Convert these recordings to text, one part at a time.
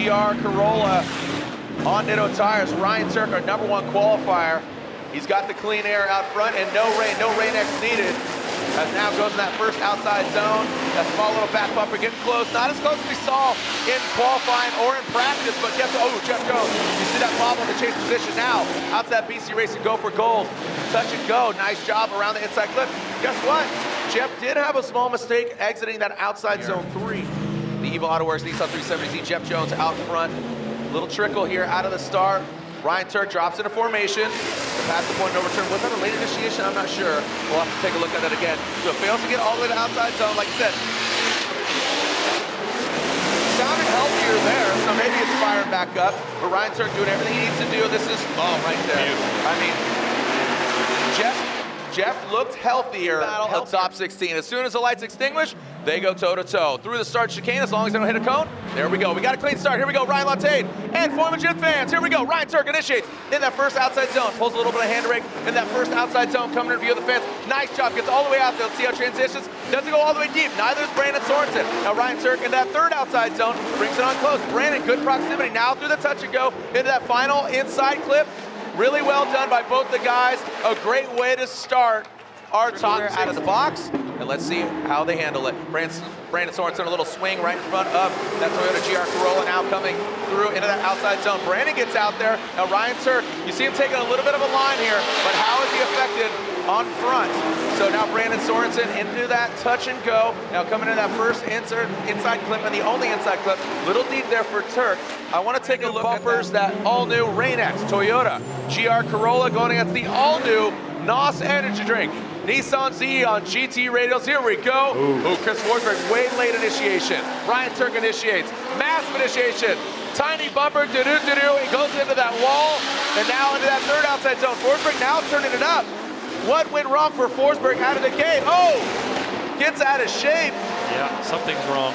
GR Corolla on Nitto Tires. Ryan Tuerck, our #1 qualifier. He's got the clean air out front and no rain X needed. As now goes in that first outside zone. That small little back bumper getting close. Not as close as we saw in qualifying or in practice, but Jeff Jones. You see that bobble in the chase position now. Out to that BC Racing Go for Gold. Touch and go. Nice job around the inside clip. Guess what? Jeff did have a small mistake exiting that outside zone 3. The Evo AutoWorks Nissan 370Z, Jeff Jones out front. Little trickle here out of the start. Ryan Tuerck drops into formation. The pass the point, no return. Was that a late initiation? I'm not sure. We'll have to take a look at that again. So fails to get all the way to the outside zone, like I said. Sounded healthier there, so maybe it's firing back up. But Ryan Tuerck doing everything he needs to do. This is, right there. I mean, Jeff looked healthier at top 16. As soon as the lights extinguish, they go toe-to-toe. Through the start chicane, as long as they don't hit a cone. There we go. We got a clean start. Here we go. Ryan Lantain and Formula Gym fans. Here we go. Ryan Tuerck initiates in that first outside zone. Pulls a little bit of hand brake in that first outside zone. Coming in view of the fans. Nice job. Gets all the way out there. Let's see how it transitions. Doesn't go all the way deep. Neither is Brandon Sorensen. Now Ryan Tuerck in that third outside zone. Brings it on close. Brandon, good proximity. Now through the touch and go into that final inside clip. Really well done by both the guys. A great way to start our top out of the box. And let's see how they handle it. Brandon Sorensen, a little swing right in front of that Toyota GR Corolla, now coming through into that outside zone. Brandon gets out there. Now Ryan Tuerck, you see him taking a little bit of a line here, but how is he affected on front? So now Brandon Sorensen into that touch and go. Now coming into that first inside clip and the only inside clip. Little deep there for Tuerck. I want to take a look at bumpers, that all-new Rain-X Toyota GR Corolla going against the all-new NOS Energy Drink Nissan Z on GT radials. Here we go. Ooh, Chris Forsberg, way late initiation. Ryan Tuerck initiates. Massive initiation. Tiny bumper, do-do-do-do. He goes into that wall, and now into that third outside zone. Forsberg now turning it up. What went wrong for Forsberg out of the gate? Oh, gets out of shape. Yeah, something's wrong.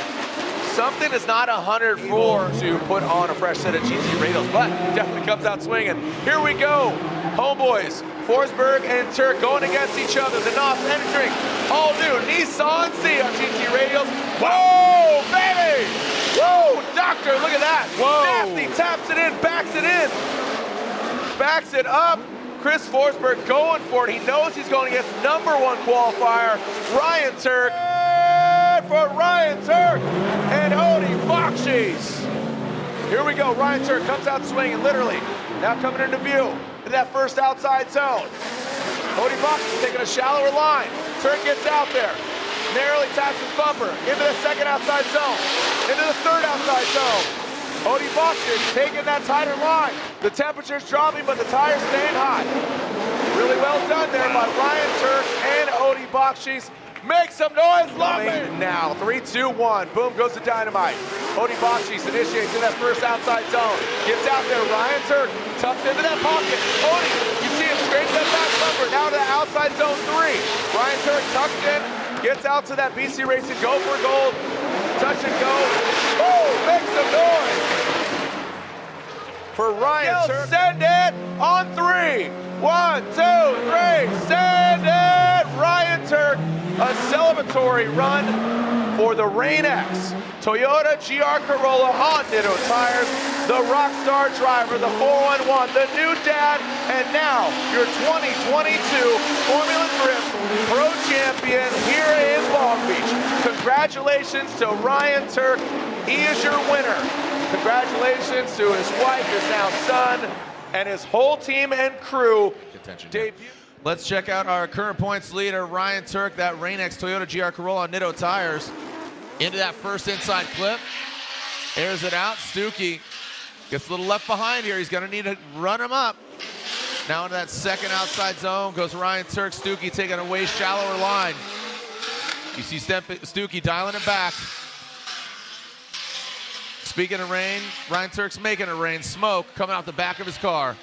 Something is not 104 to put on a fresh set of GT radials, but definitely comes out swinging. Here we go. Homeboys, Forsberg and Tuerck going against each other. The NOS Energy Drink, all new Nissan Z on GT radials. Whoa, baby! Whoa, doctor, look at that. Whoa. Nasty, taps it in, backs it in. Backs it up. Chris Forsberg going for it. He knows he's going against #1 qualifier, Ryan Tuerck. And for Ryan Tuerck and Odie Bakshis. Here we go, Ryan Tuerck comes out swinging, literally. Now coming into view in that first outside zone. Odie Bakshis taking a shallower line. Tuerck gets out there, narrowly taps his bumper into the second outside zone, into the third outside zone. Odie Bakshis taking that tighter line. The temperature's dropping, but the tire's staying hot. Really well done there by Ryan Tuerck and Odie Bakshis. Make some noise, love it! Now, 3, 2, 1, boom goes the dynamite. Odie Bakshis initiates in that first outside zone. Gets out there, Ryan Tuerck tucks into that pocket. Odie, you see him straight to that back bumper, now to the outside zone 3. Ryan Tuerck tucks in, gets out to that BC Racing Go for Gold. Touch and go. Woo! Make some noise! For Ryan Tuerck. Send it on 3. 1, 2, 3, send it! Ryan Tuerck, a celebratory run for the Rain-X Toyota GR Corolla on Nitto Tires. The rockstar driver, the 411, the new dad, and now your 2022 Formula Drift Pro Champion here in Long Beach. Congratulations to Ryan Tuerck. He is your winner. Congratulations to his wife, his now son, and his whole team and crew. Debut. Let's check out our current points leader, Ryan Tuerck, that Rain-X Toyota GR Corolla on Nitto Tires. Into that first inside clip. Airs it out. Stuckey gets a little left behind here. He's going to need to run him up. Now into that second outside zone goes Ryan Tuerck. Stuckey taking a way shallower line. You see Stuckey dialing it back. Speaking of rain, Ryan Tuerck's making it rain. Smoke coming out the back of his car.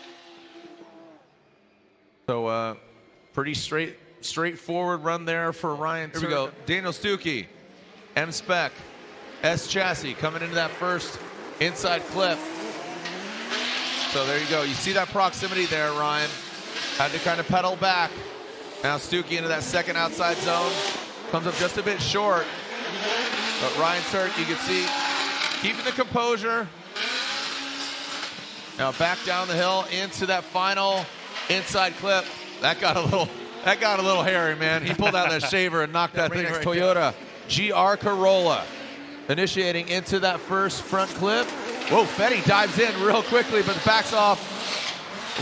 So pretty straightforward run there for Ryan Tuerck. Here we go. Daniel Stuckey, M-Spec, S-Chassis coming into that first inside clip. So there you go. You see that proximity there, Ryan. Had to kind of pedal back. Now Stuckey into that second outside zone. Comes up just a bit short. But Ryan Tuerck, you can see, keeping the composure, Now back down the hill into that final inside clip. That got a little hairy, man. He pulled out that shaver and knocked that thing right Toyota GR Corolla. Initiating into that first front clip. Whoa, Fetty dives in real quickly, but backs off.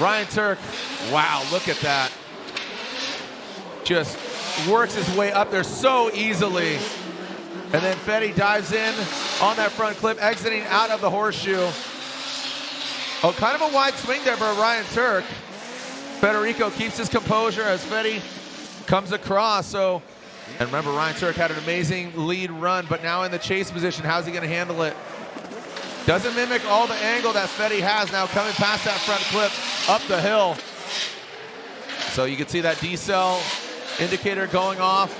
Ryan Tuerck, wow, look at that. Just works his way up there so easily. And then Fetty dives in on that front clip, exiting out of the horseshoe. Oh, kind of a wide swing there by Ryan Tuerck. Federico keeps his composure as Fetty comes across. So, and remember, Ryan Tuerck had an amazing lead run, but now in the chase position, how's he going to handle it? Doesn't mimic all the angle that Fetty has now coming past that front clip up the hill. So you can see that decel indicator going off.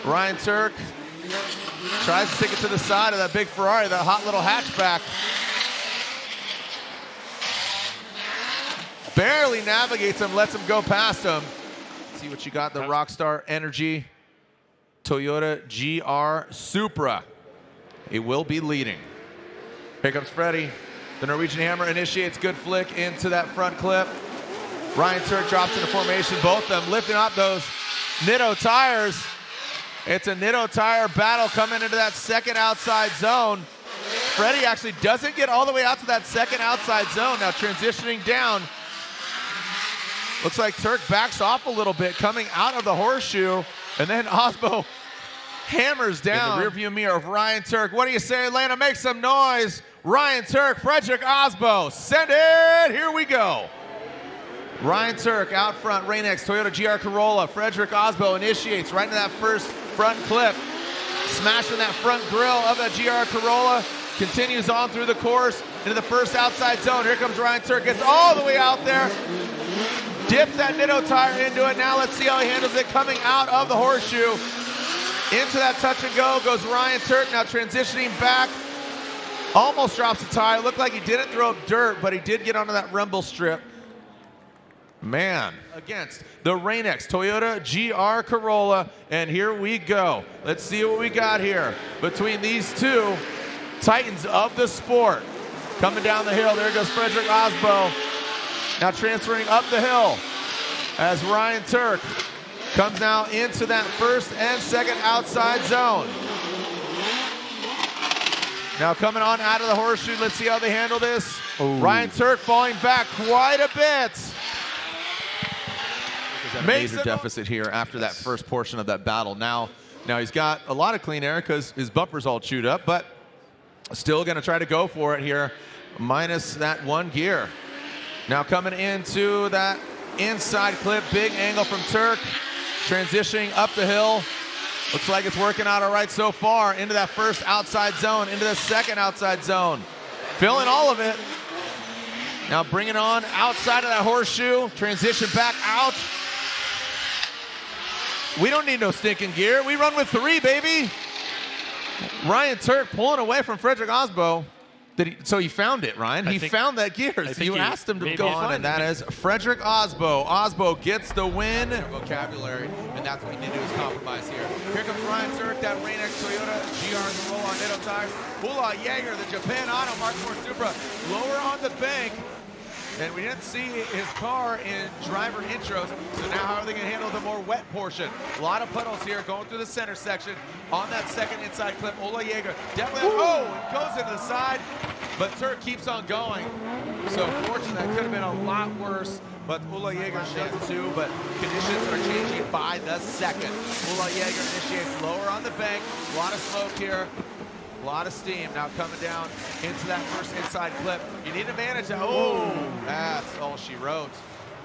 Ryan Tuerck tries to stick it to the side of that big Ferrari, that hot little hatchback. Barely navigates him, lets him go past him. See what you got, the Rockstar Energy Toyota GR Supra. He will be leading. Here comes Freddy. The Norwegian Hammer initiates good flick into that front clip. Ryan Tuerck drops into formation, both of them lifting up those Nitto tires. It's a Nitto tire battle coming into that second outside zone. Freddy actually doesn't get all the way out to that second outside zone. Now transitioning down. Looks like Tuerck backs off a little bit coming out of the horseshoe, and then Osbo hammers down in the rearview mirror of Ryan Tuerck. What do you say, Atlanta? Make some noise. Ryan Tuerck, Frederick Osbo, send it. Here we go. Ryan Tuerck out front, Rain-X Toyota GR Corolla. Frederick Osbo initiates right into that first front clip, smashing that front grille of that GR Corolla. Continues on through the course into the first outside zone. Here comes Ryan Tuerck, gets all the way out there. Dips that Nitto tire into it. Now let's see how he handles it coming out of the horseshoe. Into that touch and go goes Ryan Tuerck, now transitioning back. Almost drops the tire. Looked like he didn't throw up dirt, but he did get onto that rumble strip. Man, against the Rain-X Toyota GR Corolla, and here we go. Let's see what we got here between these two titans of the sport. Coming down the hill, there goes Frederick Osbo. Now transferring up the hill as Ryan Tuerck comes now into that first and second outside zone. Now coming on out of the horseshoe, let's see how they handle this. Ooh. Ryan Tuerck falling back quite a bit. Makes a major deficit here after that first portion of that battle. Now he's got a lot of clean air because his bumper's all chewed up, but still gonna try to go for it here, minus that one gear. Now coming into that inside clip, big angle from Tuerck, transitioning up the hill. Looks like it's working out all right so far. Into that first outside zone, into the second outside zone. Filling all of it. Now bringing on outside of that horseshoe, transition back out. We don't need no stinking gear. We run with 3, baby. Ryan Tuerck pulling away from Frederick Osbo. So he found it, Ryan. He found that gear. So you asked him to go on, and that is Frederick Osbo. Osbo gets the win. Vocabulary, and that's what he did to his compromise here. Here comes Ryan Tuerck, that Rain-X Toyota GR Corolla on Nitto tires. Hula Jaeger, the Japan Auto Motorsports Supra, lower on the bank. And we didn't see his car in driver intros, so now how are they going to handle the more wet portion? A lot of puddles here going through the center section on that second inside clip. Ola Jaeger definitely, it goes into the side, but Tuerck keeps on going. So fortunately, that could have been a lot worse, but Ola Jaeger does too, but conditions are changing by the second. Ola Jaeger initiates lower on the bank, a lot of smoke here. A lot of steam now coming down into that first inside clip. You need to manage that. Oh, that's all she wrote.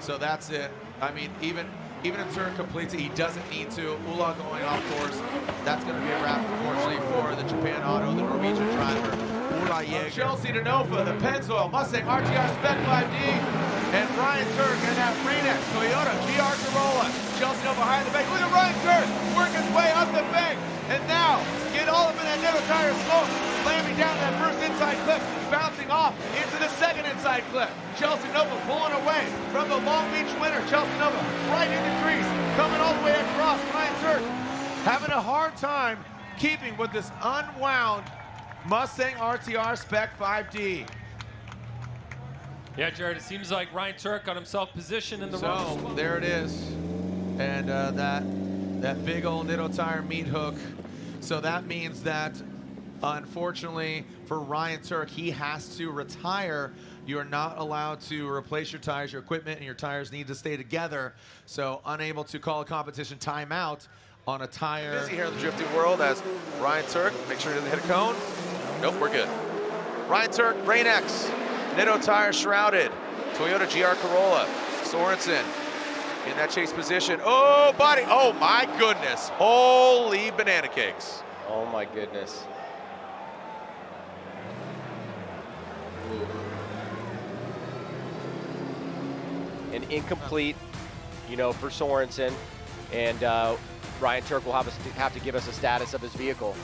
So that's it. I mean, even if Tuerck completes it, he doesn't need to. Ula going off course. That's going to be a wrap, unfortunately, for the Japan Auto, the Norwegian driver. Ula Jaeger. Chelsea DeNova, the Pennzoil Mustang RTR Spec 5D, and Ryan Tuerck and that Rain-X Toyota GR Corolla. Chelsea DeNova behind the bank. Look at Ryan Tuerck working his way up the bank. And now, get all up in that Nitto tire smoke, slamming down that first inside clip, bouncing off into the second inside clip. Chelsea Nova pulling away from the Long Beach winner. Chelsea Nova right in the crease, coming all the way across. Ryan Tuerck having a hard time keeping with this unwound Mustang RTR Spec 5D. Yeah, Jared, it seems like Ryan Tuerck got himself positioned in the wrong spot. There it is. And that big old Nitto tire meat hook. So that means that, unfortunately, for Ryan Tuerck, he has to retire. You are not allowed to replace your tires, your equipment, and your tires need to stay together. So unable to call a competition timeout on a tire. Busy here in the drifting world as Ryan Tuerck, make sure he doesn't hit a cone. Nope, we're good. Ryan Tuerck, Rain X, Nitto tire shrouded. Toyota GR Corolla, Sorensen in that chase position. Oh, buddy, oh my goodness. Holy banana cakes. Oh my goodness. An incomplete, you know, for Sorensen, and Ryan Tuerck will have to give us a status of his vehicle.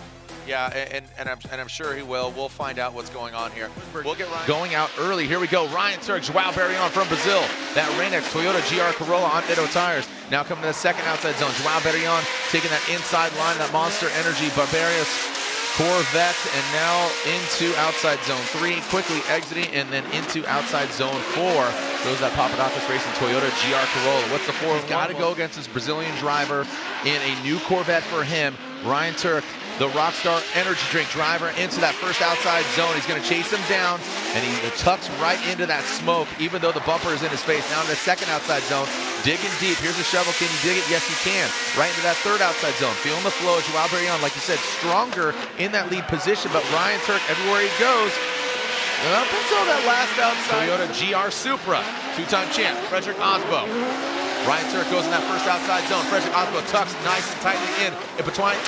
Yeah, and I'm sure he will. We'll find out what's going on here. We'll get Ryan going out early. Here we go. Ryan Tuerck, João Barrion from Brazil. That Rain-X Toyota GR Corolla on Nitto tires. Now coming to the second outside zone. João Barrion taking that inside line, that Monster Energy Barbarius Corvette, and now into outside zone 3, quickly exiting, and then into outside zone 4. Goes that Papadakis Racing Toyota GR Corolla. What's the 4? He's got to go against this Brazilian driver in a new Corvette for him. Ryan Tuerck, the Rockstar Energy Drink driver, into that first outside zone. He's going to chase him down, and he tucks right into that smoke, even though the bumper is in his face. Now in the second outside zone, digging deep. Here's a shovel. Can you dig it? Yes, you can. Right into that third outside zone. Feeling the flow. João Barrion, like you said, stronger in that lead position, but Ryan Tuerck, everywhere he goes, that's all that last outside. Toyota GR Supra, two-time champ, Frederick Osbo. Ryan Tuerck goes in that first outside zone. Frederick Osbo tucks nice and tightly in behind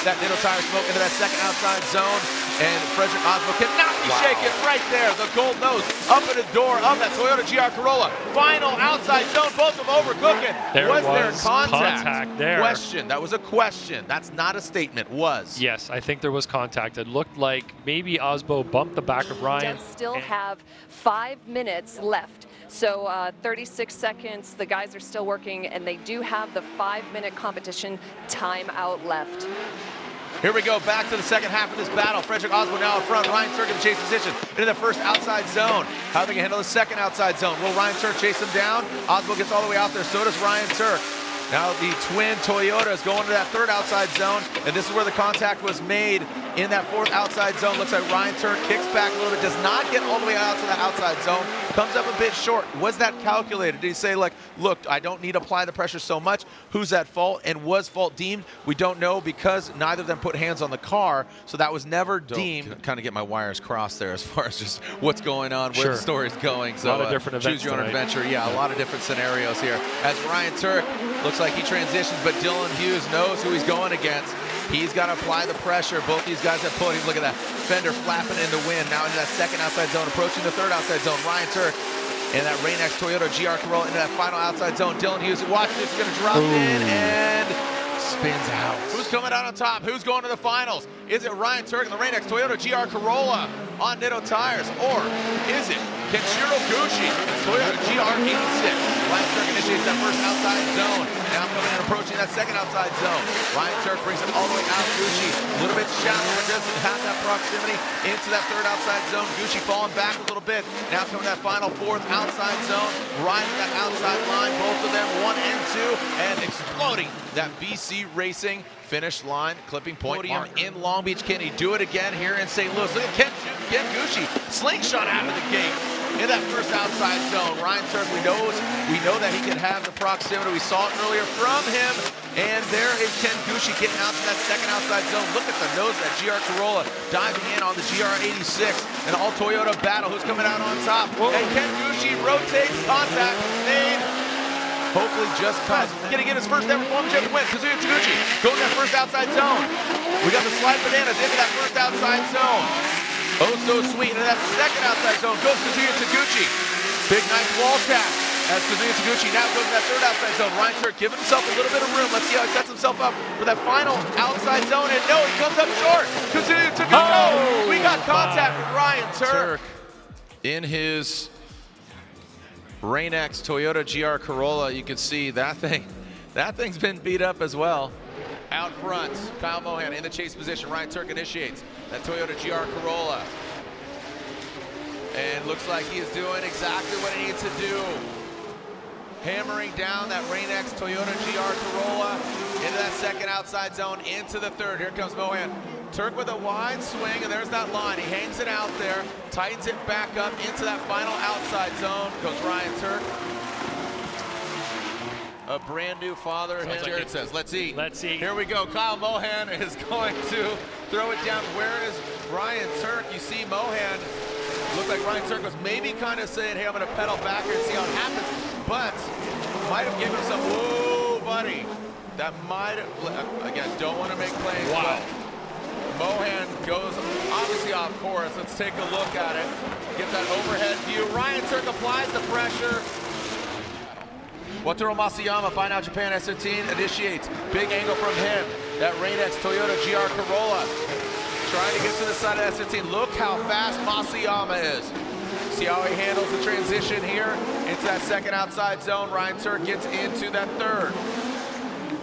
that Nitto tire smoke into that second outside zone. And Frederick Osbo cannot be shaken right there. The gold nose up in the door of that Toyota GR Corolla. Final outside zone, both of them overcooking. Was there contact there? Question. That was a question. That's not a statement. Was. Yes, I think there was contact. It looked like maybe Osbo bumped the back of Ryan. Does still have 5 minutes left. So 36 seconds, the guys are still working, and they do have the 5-minute competition timeout left. Here we go, back to the second half of this battle. Frederick Osbo now in front. Ryan Tuerck in the chase position into the first outside zone. How are they going to handle the second outside zone? Will Ryan Tuerck chase him down? Osbo gets all the way out there, so does Ryan Tuerck. Now the twin Toyotas go into that third outside zone, and this is where the contact was made in that fourth outside zone. Looks like Ryan Tuerck kicks back a little bit, does not get all the way out to the outside zone, comes up a bit short. Was that calculated? Did he say, like, look, I don't need to apply the pressure so much? Who's at fault, and was fault deemed? We don't know, because neither of them put hands on the car, so that was never deemed. Kind of get my wires crossed there as far as just what's going on, where the story's going. So a lot of different events choose your own adventure. Yeah, a lot of different scenarios here. As Ryan Tuerck looks like he transitions, but Dylan Hughes knows who he's going against. He's got to apply the pressure. Both these guys have podiums. Look at that fender flapping in the wind. Now into that second outside zone, approaching the third outside zone. Ryan Tuerck in that Rain-X Toyota GR Corolla into that final outside zone. Dylan Hughes, watch this, going to drop in and spins out. Who's coming out on top? Who's going to the finals? Is it Ryan Tuerck in the Rain-X Toyota GR Corolla on Nitto tires, or is it Kenshiro Gucci, Toyota GR86? Ryan Tuerck initiates that first outside zone. Now coming in, approaching that second outside zone. Ryan Tuerck brings it all the way out. Gucci, a little bit shallow, but doesn't have that proximity into that third outside zone. Gucci falling back a little bit. Now coming to that final fourth outside zone. Ryan that outside line, both of them 1 and 2, and exploding that BC Racing finish line, clipping point in Long Beach. Can he do it again here in St. Louis? Look at Ken Gucci, slingshot out of the gate in that first outside zone. Ryan Tuerck, we know that he can have the proximity. We saw it earlier from him, and there is Ken Gucci getting out to that second outside zone. Look at the nose of that GR Corolla diving in on the GR86. An all Toyota battle. Who's coming out on top? And Ken Gucci rotates, contact made. Hopefully just cause. Gonna get his first ever Formula Jet win. Kazuya Taguchi going to that first outside zone. We got the slide bananas into that first outside zone. Oh, so sweet. Into that second outside zone goes Kazuya Taguchi. Big nice wall tap as Kazuya Taguchi now goes to that third outside zone. Ryan Tuerck giving himself a little bit of room. Let's see how he sets himself up for that final outside zone. And no, he comes up short. Kazuya Taguchi. Oh, we got contact with Ryan Tuerck in his Rain-X Toyota GR Corolla. You can see that thing's been beat up as well. Out front, Kyle Mohan in the chase position. Ryan Tuerck initiates that Toyota GR Corolla. And looks like he is doing exactly what he needs to do. Hammering down that Rain-X Toyota GR Corolla into that second outside zone, into the third. Here comes Mohan. Tuerck with a wide swing, and there's that line. He hangs it out there, tightens it back up into that final outside zone. Goes Ryan Tuerck. A brand new father. As Jared says, let's eat. Let's eat. Here we go. Kyle Mohan is going to throw it down. Where is Ryan Tuerck? You see Mohan. Looked like Ryan Tuerck was maybe kind of saying, hey, I'm going to pedal back here and see how it happens. But might have given him some, whoa, buddy. That might have, again, don't want to make claims. Wow. Mohan goes obviously off course. Let's take a look at it. Get that overhead view. Ryan Tuerck applies the pressure. Wataru Masayama, Buy Now Japan S15 initiates. Big angle from him. That Rain-X Toyota GR Corolla. Trying to get to the side of S15. Look how fast Masayama is. See how he handles the transition here into that second outside zone. Ryan Tuerck gets into that third.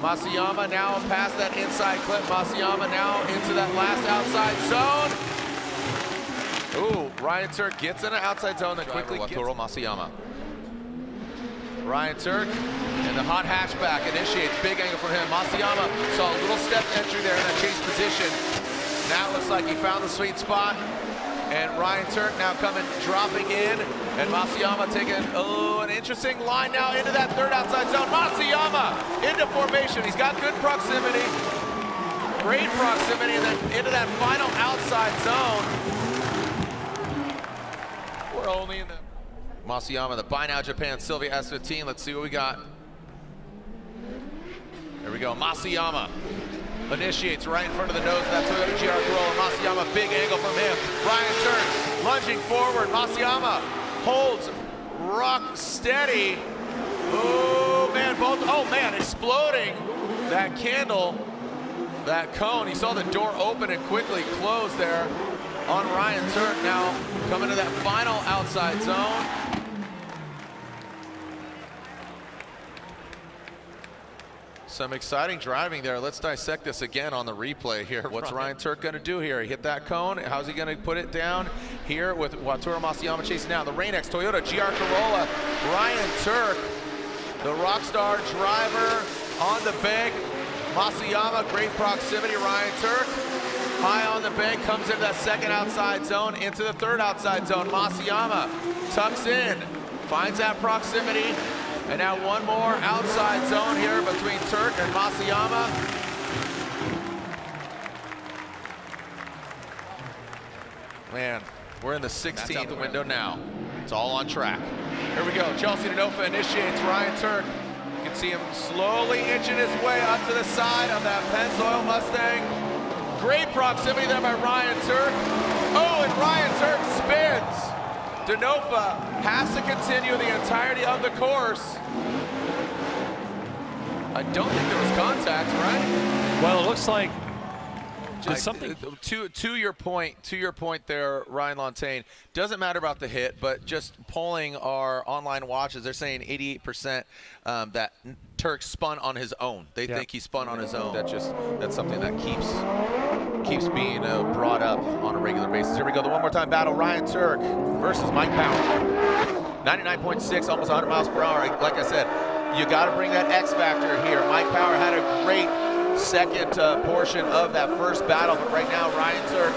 Masayama now past that inside clip. Masayama now into that last outside zone. Ooh, Ryan Tuerck gets in an outside zone that quickly gets Masayama. Ryan Tuerck and the hot hatchback initiates. Big angle from him. Masayama saw a little step entry there in that chase position. Now it looks like he found the sweet spot. And Ryan Tuerck now coming, dropping in. And Masayama taking, an interesting line now into that third outside zone. Masayama into formation. He's got good proximity. Great proximity, and then into that final outside zone. We're only in the... Masayama, the Buy Now Japan Sylvia S15. Let's see what we got. There we go. Masayama initiates right in front of the nose of that Toyota GR Corolla. Masayama, big angle from him. Ryan Tuerck lunging forward. Masayama holds rock steady. Oh man, exploding that candle, that cone. He saw the door open and quickly close there on Ryan Tuerck. Now coming to that final outside zone. Some exciting driving there. Let's dissect this again on the replay here. What's Ryan Tuerck going to do here? He hit that cone. How's he going to put it down here with Wataru Masayama chasing down? The Rain-X Toyota GR Corolla. Ryan Tuerck, the rockstar driver on the bank. Masayama, great proximity. Ryan Tuerck, high on the bank, comes into that second outside zone, into the third outside zone. Masayama tucks in, finds that proximity. And now one more outside zone here between Tuerck and Masayama. Man, we're in the 16th window now. It's all on track. Here we go. Chelsea Denofa initiates. Ryan Tuerck. You can see him slowly inching his way up to the side of that Pennzoil Mustang. Great proximity there by Ryan Tuerck. Oh, and Ryan Tuerck spins. Denofa has to continue the entirety of the course. I don't think there was contact, right? Well, it looks like Just something to your point there, Ryan Lontaine. Doesn't matter about the hit, but just polling our online watches, they're saying 88% that Tuerck spun on his own. They think he spun on his own. That's something that keeps being brought up on a regular basis. Here we go, the one more time battle. Ryan Tuerck versus Mike Power. 99.6, almost 100 miles per hour. Like I said, you got to bring that X factor here. Mike Power had a great second portion of that first battle, but right now Ryan Tuerck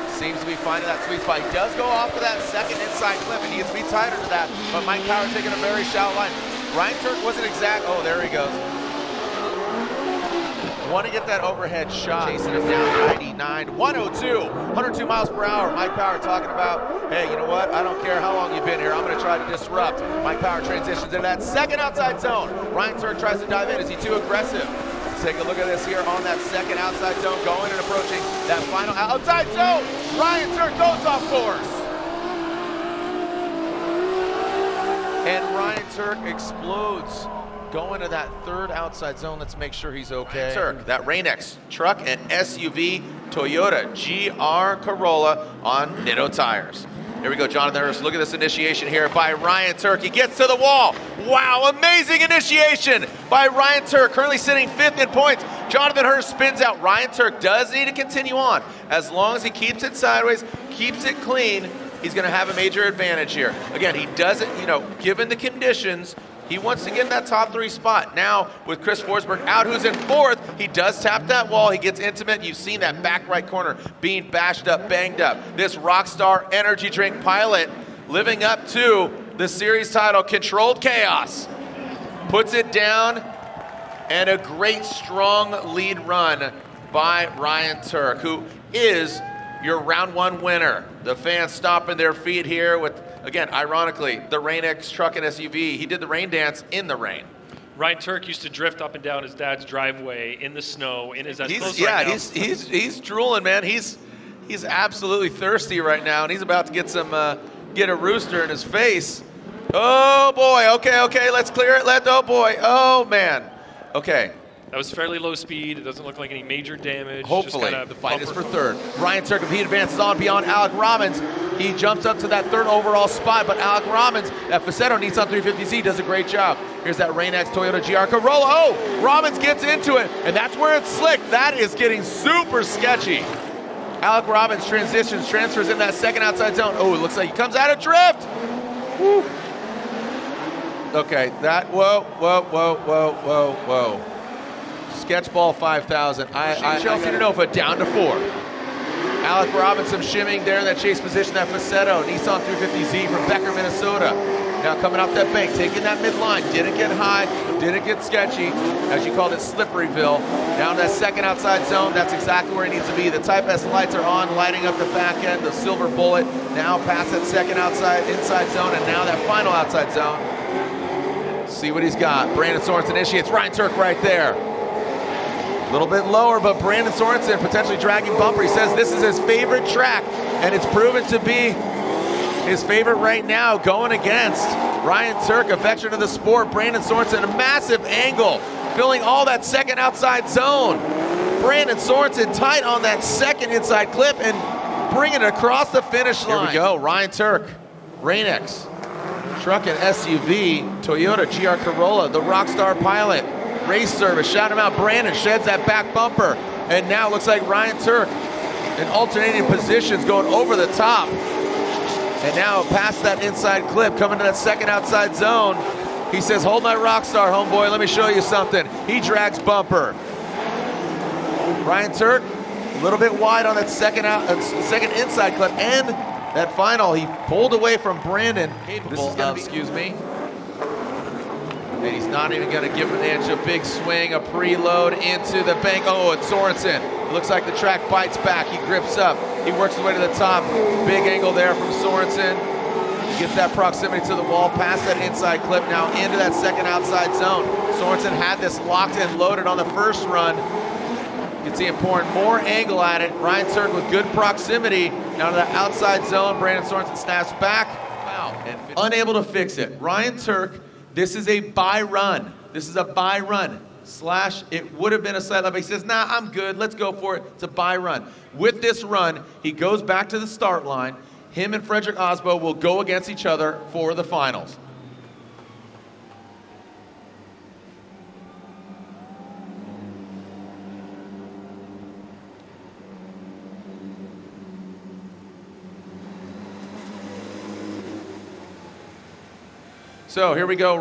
seems to be finding that sweet spot. He does go off of that second inside clip and he needs to be tighter to that, but Mike Power taking a very shallow line. Ryan Tuerck wasn't exact, oh, there he goes. Want to get that overhead shot. Chasing him down 99, 102 miles per hour. Mike Power talking about, hey, you know what? I don't care how long you've been here. I'm going to try to disrupt. Mike Power transitions into that second outside zone. Ryan Tuerck tries to dive in. Is he too aggressive? Let's take a look at this here on that second outside zone, going and approaching that final outside zone. Ryan Tuerck goes off course. And Ryan Tuerck explodes. Going to that third outside zone. Let's make sure he's okay. Tuerck, that Rain-X truck and SUV Toyota GR Corolla on Nitto tires. Here we go, Jonathan Hurst. Look at this initiation here by Ryan Tuerck. He gets to the wall. Wow, amazing initiation by Ryan Tuerck, currently sitting 5th in points. Jonathan Hurst spins out. Ryan Tuerck does need to continue on. As long as he keeps it sideways, keeps it clean, he's going to have a major advantage here. Again, he doesn't, given the conditions, he wants to get in that top 3 spot. Now, with Chris Forsberg out, who's in 4th, he does tap that wall. He gets intimate. You've seen that back right corner being bashed up, banged up. This Rockstar energy drink pilot living up to the series title, Controlled Chaos. Puts it down, and a great, strong lead run by Ryan Tuerck, who is your round 1 winner. The fans stomping their feet here with, again, ironically, the Rain-X truck and SUV. He did the rain dance in the rain. Ryan Tuerck used to drift up and down his dad's driveway in the snow in his he's drooling, man. He's absolutely thirsty right now, and he's about to get a rooster in his face. Oh boy, okay, let's clear it. Oh man, okay. That was fairly low speed. It doesn't look like any major damage. Hopefully, the fight is for 3rd. Ryan Tuerck, if he advances on beyond Alec Robbins, he jumps up to that 3rd overall spot, but Alec Robbins, that Facetto Nissan 350Z, does a great job. Here's that Rain-X Toyota GR Corolla. Oh, Robbins gets into it, and that's where it's slick. That is getting super sketchy. Alec Robbins transitions, transfers in that 2nd outside zone. Oh, it looks like he comes out of drift. Woo. Okay, whoa. Sketchball 5000. Chelsea to know for down to 4. Alec Robinson shimming there in that chase position, that Facetto Nissan 350Z from Becker, Minnesota. Now coming off that bank, taking that midline. Didn't get high, didn't get sketchy, as you called it, Slipperyville. Down that 2nd outside zone, that's exactly where he needs to be. The Type S lights are on, lighting up the back end, the silver bullet. Now past that 2nd inside zone, and now that final outside zone. See what he's got. Brandon Sorensen initiates. Ryan Tuerck right there. A little bit lower, but Brandon Sorensen potentially dragging bumper. He says this is his favorite track, and it's proven to be his favorite right now, going against Ryan Tuerck, a veteran of the sport. Brandon Sorensen, a massive angle, filling all that 2nd outside zone. Brandon Sorensen tight on that 2nd inside clip and bringing it across the finish line. Here we go, Ryan Tuerck, Rain-X, truck and SUV, Toyota GR Corolla, the Rockstar Pilot, race service, shout him out. Brandon sheds that back bumper, and now it looks like Ryan Tuerck in alternating positions going over the top. And now past that inside clip, coming to that 2nd outside zone. He says, hold my Rockstar, homeboy, let me show you something. He drags bumper. Ryan Tuerck, a little bit wide on that 2nd inside clip, and that final, he pulled away from Brandon. This is gonna be, excuse me. And he's not even gonna give an inch. A big swing, a preload into the bank. Oh, it's Sorensen. It looks like the track bites back. He grips up. He works his way to the top. Big angle there from Sorensen. Gets that proximity to the wall, past that inside clip, now into that 2nd outside zone. Sorensen had this locked and loaded on the 1st run. You can see him pouring more angle at it. Ryan Tuerck with good proximity. Now to the outside zone, Brandon Sorensen snaps back. Wow, and unable to fix it. Ryan Tuerck, this is a buy run. This is a buy run. / it would have been a side lap. He says, nah, I'm good. Let's go for it. It's a buy run. With this run, he goes back to the start line. Him and Frederick Osbo will go against each other for the finals. So here we go.